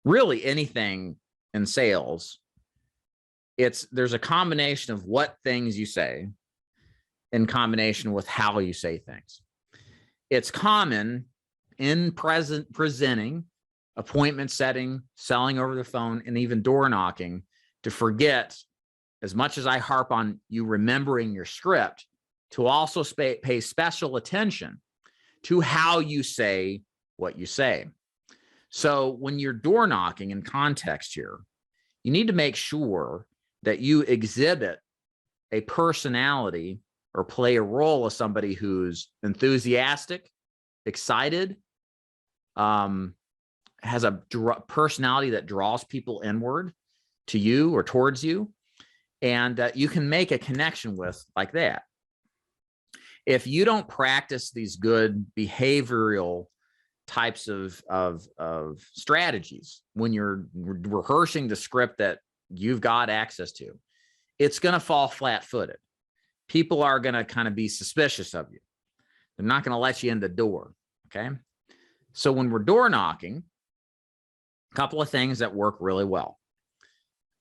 really anything in sales, there's a combination of what things you say in combination with how you say things. It's common in presenting, appointment setting, selling over the phone, and even door knocking to forget, as much as I harp on you remembering your script, to also pay special attention to how you say what you say. So when you're door knocking in context here, you need to make sure that you exhibit a personality or play a role of somebody who's enthusiastic, excited, has a personality that draws people inward to you or towards you, and you can make a connection with like that. If you don't practice these good behavioral types of strategies when you're rehearsing the script that you've got access to, it's going to fall flat-footed. People are going to kind of be suspicious of you. They're not going to let you in the door. Okay. So when we're door knocking, a couple of things that work really well.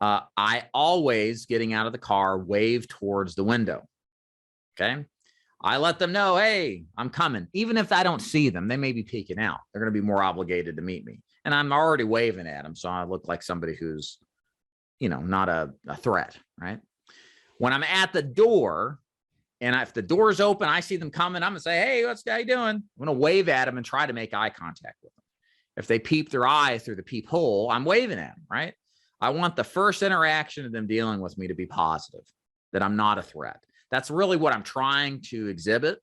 I always, getting out of the car, wave towards the window. Okay. I let them know, hey, I'm coming. Even if I don't see them, they may be peeking out. They're going to be more obligated to meet me. And I'm already waving at them. So I look like somebody who's, not a threat, right? When I'm at the door, and if the door's open, I see them coming, I'm going to say, hey, what's the guy doing? I'm going to wave at them and try to make eye contact with them. If they peep their eye through the peephole, I'm waving at them, right? I want the first interaction of them dealing with me to be positive, that I'm not a threat. That's really what I'm trying to exhibit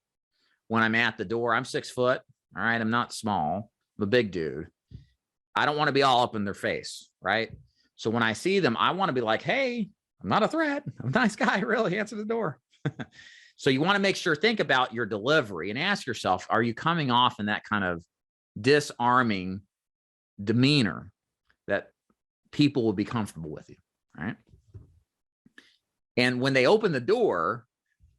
when I'm at the door. I'm 6 foot. All right. I'm not small. I'm a big dude. I don't want to be all up in their face. Right. So when I see them, I want to be like, hey, I'm not a threat. I'm a nice guy. Really, answer the door. So you want to make sure, think about your delivery and ask yourself, are you coming off in that kind of disarming demeanor that people will be comfortable with you? Right. And when they open the door,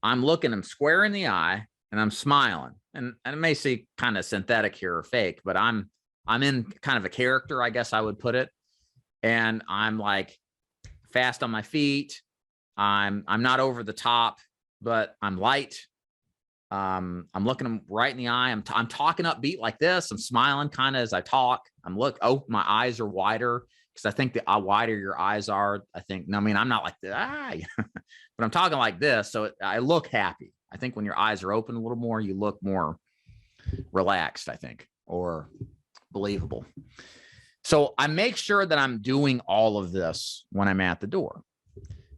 I'm looking them square in the eye and I'm smiling. And it may seem kind of synthetic here or fake, but I'm in kind of a character, I guess I would put it. And I'm like fast on my feet. I'm not over the top, but I'm light. I'm looking them right in the eye. I'm talking upbeat like this. I'm smiling kind of as I talk. My eyes are wider, because I think the wider your eyes are, I'm not like that, but I'm talking like this. So I look happy. I think when your eyes are open a little more, you look more relaxed, I think, or believable. So I make sure that I'm doing all of this when I'm at the door,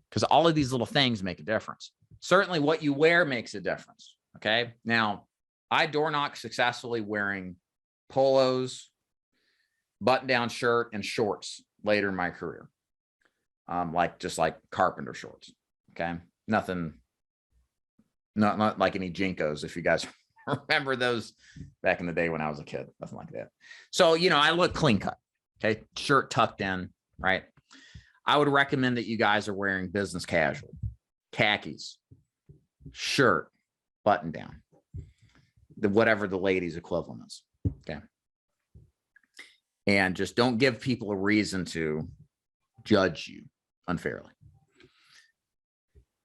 because all of these little things make a difference. Certainly what you wear makes a difference. Okay. Now, I door knock successfully wearing polos, button-down shirt, and shorts later in my career. Just like carpenter shorts. Okay. Nothing, not like any Jinkos, if you guys remember those back in the day when I was a kid, nothing like that. So, I look clean cut. Okay. Shirt tucked in, right? I would recommend that you guys are wearing business casual, khakis, shirt, button down, whatever the ladies' equivalent is. Okay. And just don't give people a reason to judge you unfairly.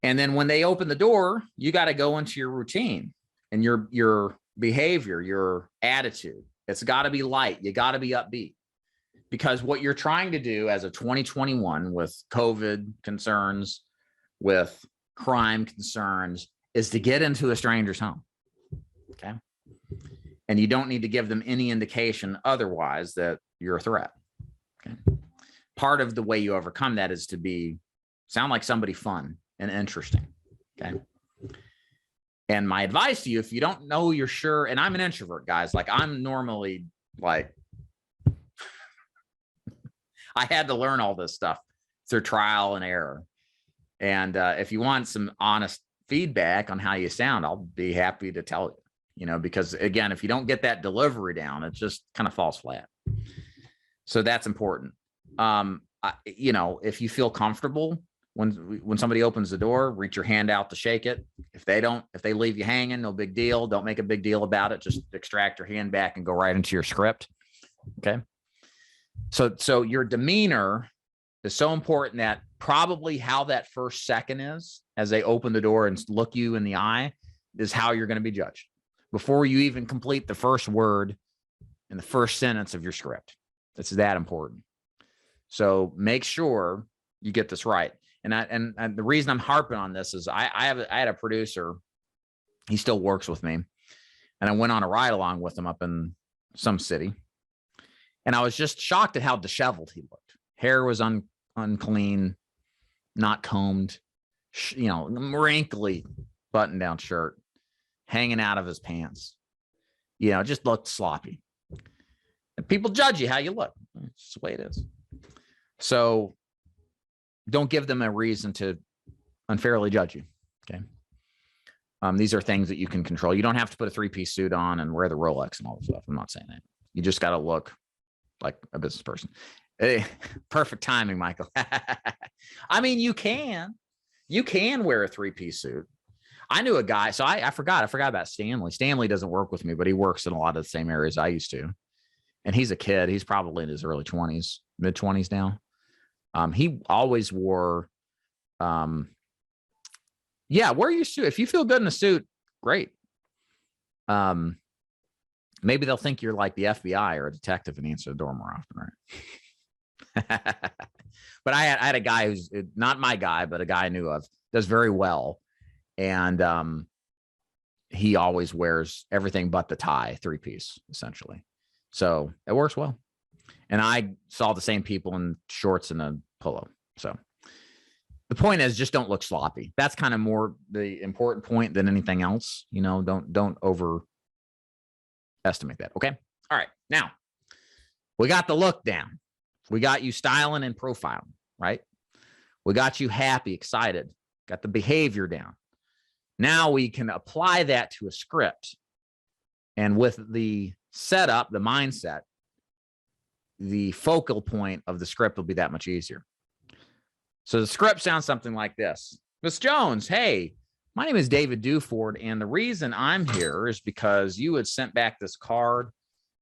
And then when they open the door, you got to go into your routine and your behavior, your attitude. It's got to be light. You got to be upbeat, because what you're trying to do as of 2021 with COVID concerns, with crime concerns, is to get into a stranger's home. Okay. And you don't need to give them any indication otherwise that you're a threat. Okay. Part of the way you overcome that is to sound like somebody fun and interesting. Okay. And my advice to you, if you don't know you're sure, and I'm an introvert, guys, like I'm normally like, I had to learn all this stuff through trial and error. And if you want some honest feedback on how you sound, I'll be happy to tell you, because again, if you don't get that delivery down, it just kind of falls flat. So that's important. If you feel comfortable, when somebody opens the door, reach your hand out to shake it. If they leave you hanging, no big deal. Don't make a big deal about it. Just extract your hand back and go right into your script. Okay. So your demeanor is so important that probably how that first second is as they open the door and look you in the eye is how you're going to be judged before you even complete the first word in the first sentence of your script. It's that important. So make sure you get this right. And the reason I'm harping on this is I had a producer, he still works with me, and I went on a ride along with him up in some city, and I was just shocked at how disheveled he looked. Hair was unclean, not combed, wrinkly button-down shirt hanging out of his pants. Just looked sloppy. And people judge you how you look. It's the way it is. So don't give them a reason to unfairly judge you. Okay. These are things that you can control. You don't have to put a 3-piece suit on and wear the Rolex and all this stuff. I'm not saying that. You just got to look like a business person. Hey, perfect timing, Michael. I mean, you can wear a 3-piece suit. I knew a guy. So I forgot about Stanley. Stanley doesn't work with me, but he works in a lot of the same areas I used to. And he's a kid. He's probably in his early 20s, mid 20s now. He always wore, wear your suit. If you feel good in a suit, great. Maybe they'll think you're like the FBI or a detective and answer the door more often, right? But I had a guy who's not my guy, but a guy I knew of, does very well. And he always wears everything but the tie, 3-piece, essentially. So it works well. And I saw the same people in shorts and a polo. So the point is, just don't look sloppy. That's kind of more the important point than anything else. Don't overestimate that. Okay. All right. Now we got the look down. We got you styling and profiling, right? We got you happy, excited, got the behavior down. Now we can apply that to a script. And with the setup, the mindset, the focal point of the script will be that much easier. So the script sounds something like this. Miss Jones, hey, my name is David Duford, and the reason I'm here is because you had sent back this card.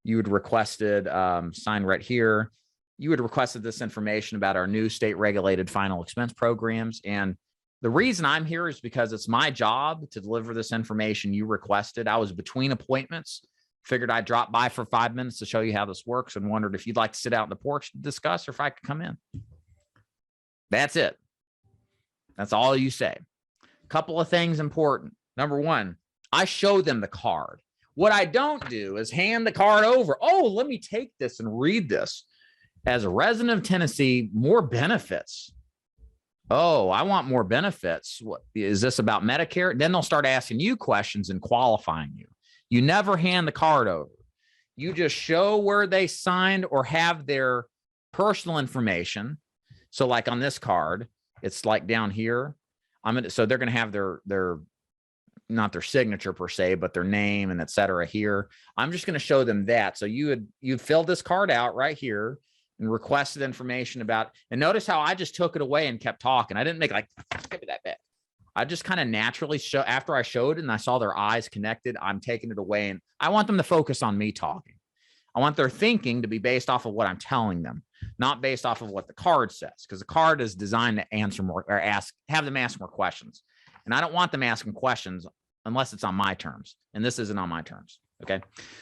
You had requested, signed right here, you had requested this information about our new state-regulated final expense programs. And the reason I'm here is because it's my job to deliver this information you requested. I was between appointments, figured I'd drop by for 5 minutes to show you how this works, and wondered if you'd like to sit out on the porch to discuss or if I could come in. That's it. That's all you say. Couple of things important. Number one, I show them the card. What I don't do is hand the card over. Oh, let me take this and read this. As a resident of Tennessee, more benefits. Oh, I want more benefits. What is this about Medicare? Then they'll start asking you questions and qualifying you. You never hand the card over. You just show where they signed or have their personal information. So like on this card, it's like down here. So they're going to have their not their signature per se, but their name and et cetera here. I'm just going to show them that. So you filled this card out right here and requested information about, and notice how I just took it away and kept talking. I didn't make like, give me that back. I just kind of naturally show, after I showed it and I saw their eyes connected, I'm taking it away, and I want them to focus on me talking. I want their thinking to be based off of what I'm telling them, not based off of what the card says, because the card is designed to answer more or have them ask more questions. And I don't want them asking questions unless it's on my terms. And this isn't on my terms. Okay.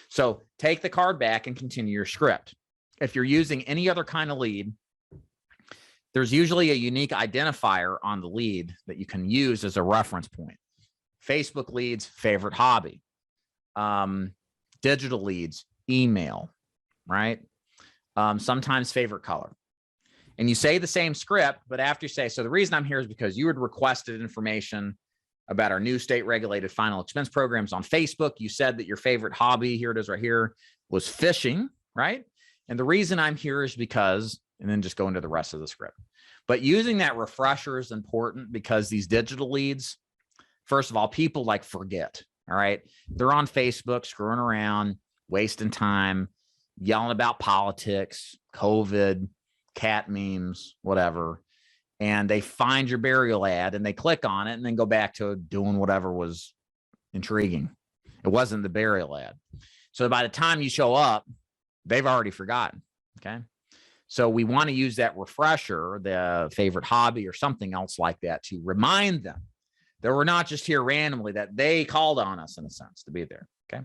So take the card back and continue your script. If you're using any other kind of lead, there's usually a unique identifier on the lead that you can use as a reference point. Facebook leads, favorite hobby, digital leads, email, right? Sometimes favorite color. And you say the same script, but after you say, so the reason I'm here is because you had requested information about our new state regulated final expense programs on Facebook. You said that your favorite hobby, here it is right here, was fishing, right? And the reason I'm here is because, and then just go into the rest of the script. But using that refresher is important because these digital leads, first of all, people like forget, all right? They're on Facebook screwing around, wasting time, yelling about politics, COVID, cat memes, whatever. And they find your burial ad and they click on it and then go back to doing whatever was intriguing. It wasn't the burial ad. So by the time you show up, they've already forgotten. Okay. So we want to use that refresher, the favorite hobby or something else like that, to remind them that we're not just here randomly, that they called on us in a sense to be there. Okay.